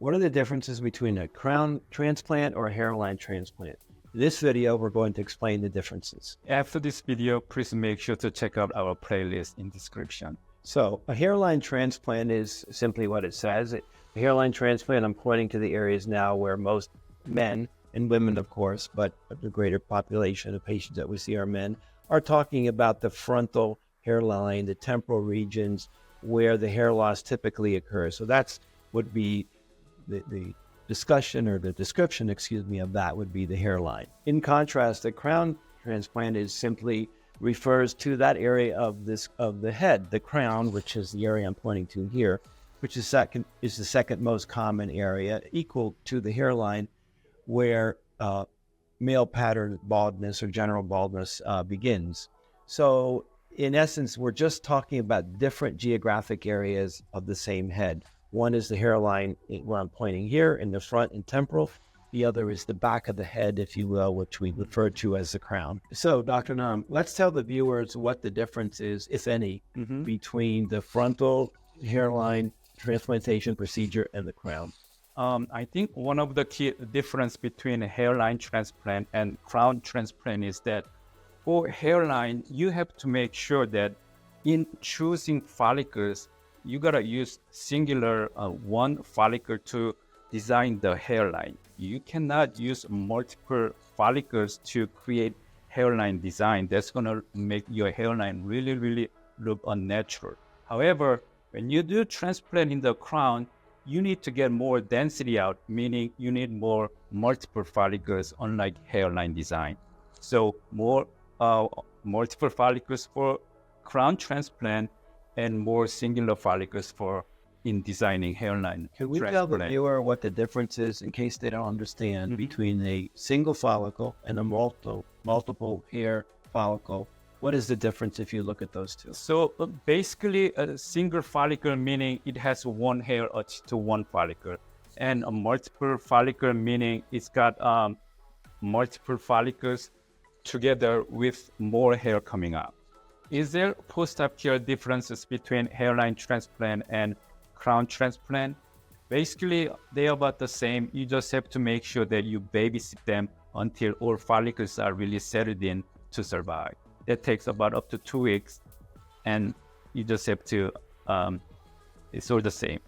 What are the differences between a crown transplant or a hairline transplant? In this video, we're going to explain the differences. After this video, please make sure to check out our playlist in description. So a hairline transplant is simply what it says. A hairline transplant, I'm pointing to the areas now where most men and women, of course, but the greater population of patients that we see are men, are talking about the frontal hairline, the temporal regions where the hair loss typically occurs. So that's would be the discussion or the description, of that would be the hairline. In contrast, the crown transplant is simply refers to that area of the head, the crown, which is the area I'm pointing to here, which is the second most common area, equal to the hairline, where male pattern baldness or general baldness begins. So in essence, we're just talking about different geographic areas of the same head. One is the hairline where I'm pointing here in the front and temporal. The other is the back of the head, if you will, which we refer to as the crown. So, Dr. Nam, let's tell the viewers what the difference is, if any, between the frontal hairline transplantation procedure and the crown. I think one of the key difference between a hairline transplant and crown transplant is that for hairline, you have to make sure that in choosing follicles, you gotta use singular one follicle to design the hairline. You cannot use multiple follicles to create hairline design. That's gonna make your hairline really look unnatural. However, when you do transplant in the crown, you need to get more density out, meaning you need more multiple follicles, unlike hairline design. So more multiple follicles for crown transplant and more singular follicles for in designing hairline. Can we tell the viewer what the difference is, in case they don't understand, between a single follicle and a multiple hair follicle? What is the difference if you look at those two? So basically, a single follicle meaning it has one hair attached to one follicle, and a multiple follicle meaning it's got multiple follicles together with more hair coming up. Is there post-op care differences between hairline transplant and crown transplant? Basically, they are about the same. You just have to make sure that you babysit them until all follicles are really settled in to survive. That takes about up to 2 weeks, and you just have to, it's all the same.